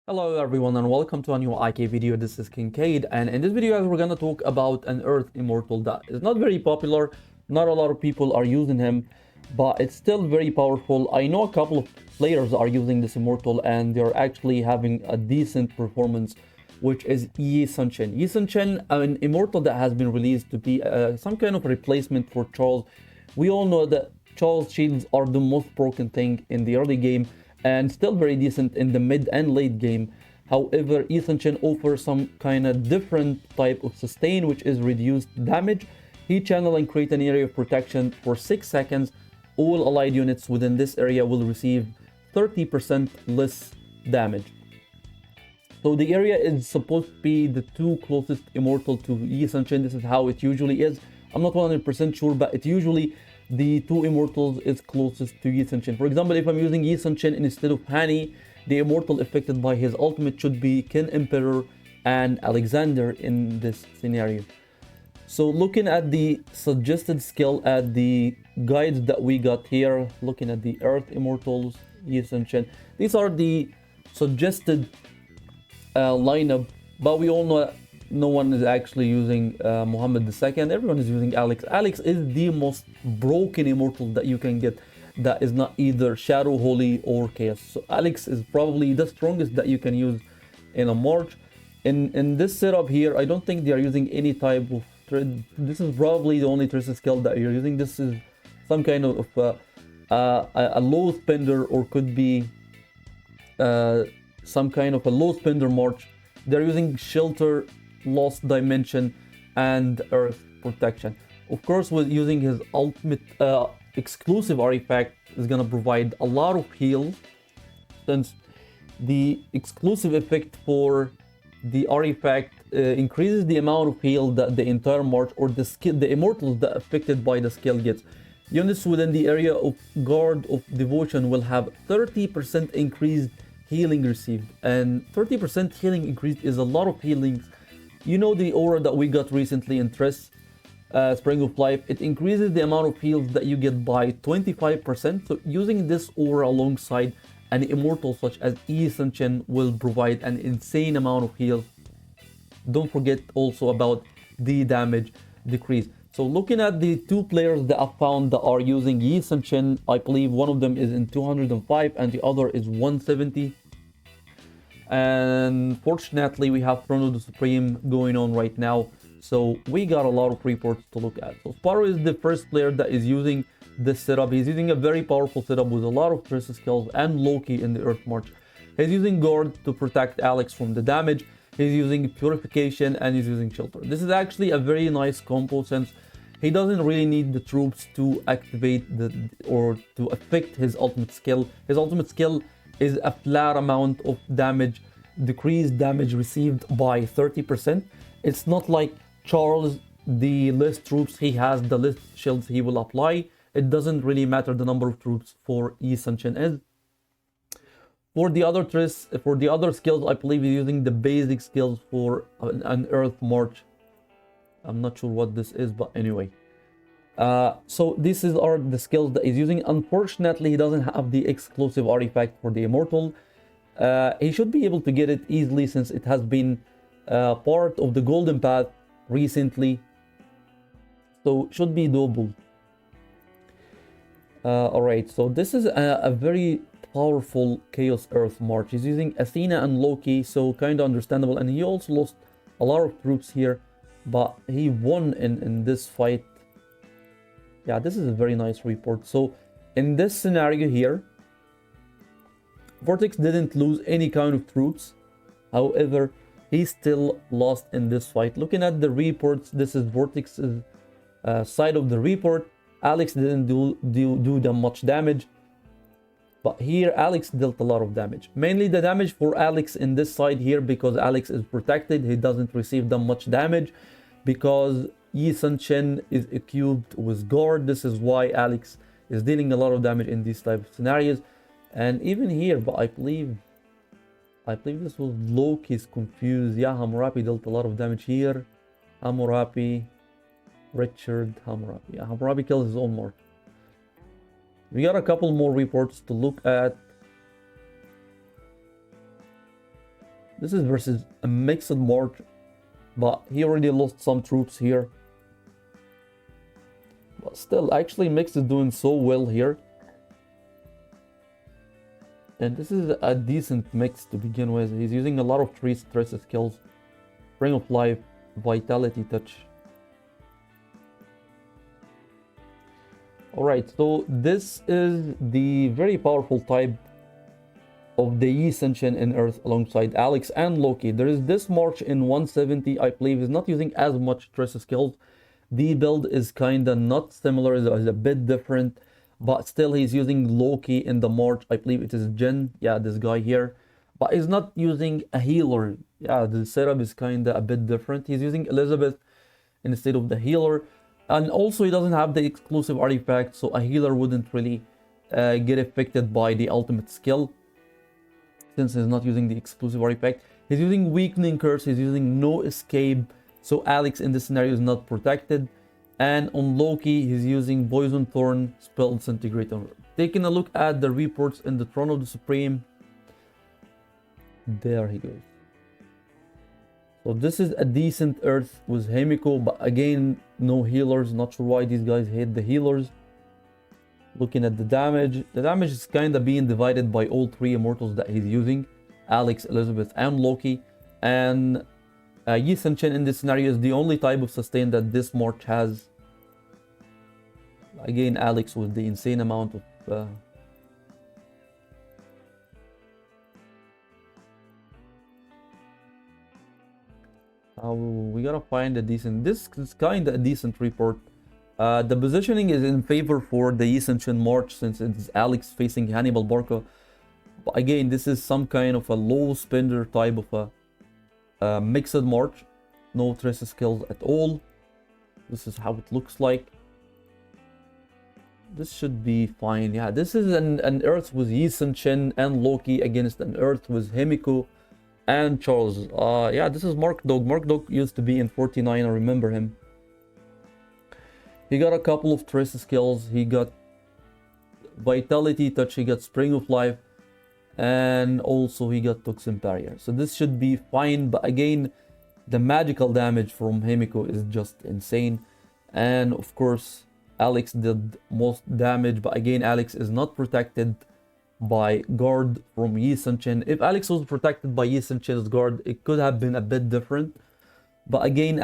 Hello everyone and welcome to a new IK video. This is Kincaid, and in this video guys, we're gonna talk about an Earth Immortal that is not very popular. Not a lot of people are using him, but it's still very powerful. I know a couple of players are using this Immortal and they're actually having a decent performance, which is Yi Sun-Shin. Yi Sun-Shin, an Immortal that has been released to be some kind of replacement for Charles. We all know that Charles shields are the most broken thing in the early game, and still very decent in the mid and late game. However, Yi Sun-Shin offers some kind of different type of sustain, which is reduced damage. He channel and create an area of protection for 6 seconds. All allied units within this area will receive 30% less damage. So the area is supposed to be the two closest immortal to Yi Sun-Shin. This is how it usually is. I'm not 100% sure, but it usually the two immortals is closest to Yi Sun-Shin. For example, if I'm using Yi Sun-Shin instead of Hani, the immortal affected by his ultimate should be Ken Emperor and Alexander in this scenario. So looking at the suggested skill at the guides that we got here, looking at the Earth Immortals, Yi Sun-Shin, these are the suggested lineup, but we all know that no one is actually using Muhammad II. Everyone is using Alex. Alex is the most broken immortal that you can get that is not either Shadow, Holy, or Chaos. So Alex is probably the strongest that you can use in a March. In this setup here, I don't think they are using any type of thread. This is probably the only Tracer skill that you're using. This is some kind of a low spender, or could be some kind of a low spender March. They're using Shelter, Lost Dimension, and Earth Protection. Of course, with using his ultimate exclusive artifact is gonna provide a lot of heal, since the exclusive effect for the artifact increases the amount of heal that the entire march or the immortals that affected by the skill gets. Units within the area of Guard of Devotion will have 30% increased healing received, and 30% healing increased is a lot of healings. You know the aura that we got recently in Triss, Spring of Life, it increases the amount of heals that you get by 25%. So using this aura alongside an immortal such as Yi Sun-Shin will provide an insane amount of heal. Don't forget also about the damage decrease. So looking at the two players that I found that are using Yi Sun-Shin, I believe one of them is in 205 and the other is 170. And fortunately, we have Chrono the Supreme going on right now, so we got a lot of reports to look at. So Sparrow is the first player that is using this setup. He's using a very powerful setup with a lot of Tracer skills and Loki in the Earth March. He's using Guard to protect Alex from the damage. He's using Purification and he's using Shelter. This is actually a very nice combo, since he doesn't really need the troops to activate or to affect his ultimate skill. His ultimate skill is a flat amount of damage, decreased damage received by 30%. It's not like Charles, the less troops he has, the less shields he will apply. It doesn't really matter the number of troops for Yi Sun-Shin is. For the other skills, I believe he's using the basic skills for an Earth March. I'm not sure what this is, but anyway. So these are the skills that he's using. Unfortunately, he doesn't have the exclusive artifact for the immortal. He should be able to get it easily, since it has been part of the golden path recently, so should be doable. All right, so this is a very powerful Chaos Earth March. He's using Athena and Loki, so kind of understandable, and he also lost a lot of troops here, but he won in this fight. Yeah, this is a very nice report. So in this scenario here, Vortex didn't lose any kind of troops. However, he still lost in this fight. Looking at the reports, this is Vortex's side of the report. Alex didn't do that much damage, but here Alex dealt a lot of damage. Mainly the damage for Alex in this side here, because Alex is protected, he doesn't receive that much damage, because Yi Sun-Shin is equipped with Guard. This is why Alex is dealing a lot of damage in these type of scenarios. And even here, but I believe this was Loki's confused. Yeah, Hammurabi dealt a lot of damage here. Richard Hammurabi. Yeah, Hammurabi killed his own mark. We got a couple more reports to look at. This is versus a mixed march, but he already lost some troops here. But still, actually, Mix is doing so well here. And this is a decent mix to begin with. He's using a lot of tree stress skills. Spring of Life, Vitality Touch. Alright, so this is the very powerful type of the Yi Senshin in Earth alongside Alex and Loki. There is this March in 170, I believe. He's not using as much stress skills. The build is kinda not similar, is a bit different, but still he's using Loki in the March. I believe it is Jin, yeah, this guy here, but he's not using a healer. Yeah, the setup is kinda a bit different. He's using Elizabeth instead of the healer, and also he doesn't have the exclusive artifact, so a healer wouldn't really get affected by the ultimate skill since he's not using the exclusive artifact. He's using Weakening Curse, he's using No Escape, so Alex in this scenario is not protected. And on Loki, he's using Poison Thorn, Spell Disintegrator. Taking a look at the reports in the Throne of the Supreme. There he goes. So this is a decent Earth with Himiko, but again, no healers. Not sure why these guys hate the healers. Looking at the damage is kind of being divided by all three immortals that he's using. Alex, Elizabeth, and Loki. And Yi Senshin in this scenario is the only type of sustain that this March has. Again, Alex with the insane amount of we gotta find a decent. This is kind of a decent report. The positioning is in favor for the Yi Senshin March since it's Alex facing Hannibal Barca. But again, this is some kind of a low spender type of a mixed march. No stress skills at all. This is how it looks like. This should be fine. Yeah, this is an Earth with Yi Senshin and Loki against an Earth with Himiko and Charles. Yeah, this is Mark Dog. Mark Dog used to be in 49. I remember him. He got a couple of stress skills. He got Vitality Touch. He got Spring of Life. And also he got Toxin Barrier. So this should be fine. But again, the magical damage from Himiko is just insane. And of course, Alex did most damage. But again, Alex is not protected by guard from Yi Senshin. If Alex was protected by Yi Senshin's guard, it could have been a bit different. But again,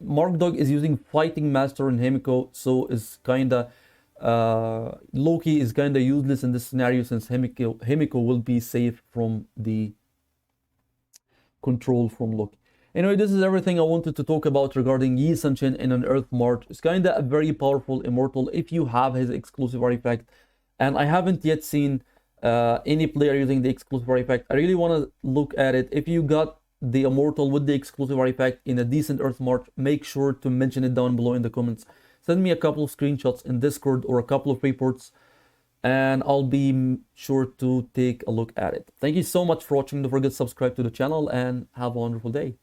Mark Dog is using Fighting Master in Himiko, so is kinda Loki is kinda useless in this scenario since Himiko will be safe from the control from Loki. Anyway, this is everything I wanted to talk about regarding Yi Senshin in an Earth March. It's kinda a very powerful immortal if you have his exclusive artifact. And I haven't yet seen any player using the exclusive artifact. I really want to look at it. If you got the immortal with the exclusive artifact in a decent Earth March, make sure to mention it down below in the comments. Send me a couple of screenshots in Discord or a couple of reports, and I'll be sure to take a look at it. Thank you so much for watching. Don't forget to subscribe to the channel and have a wonderful day.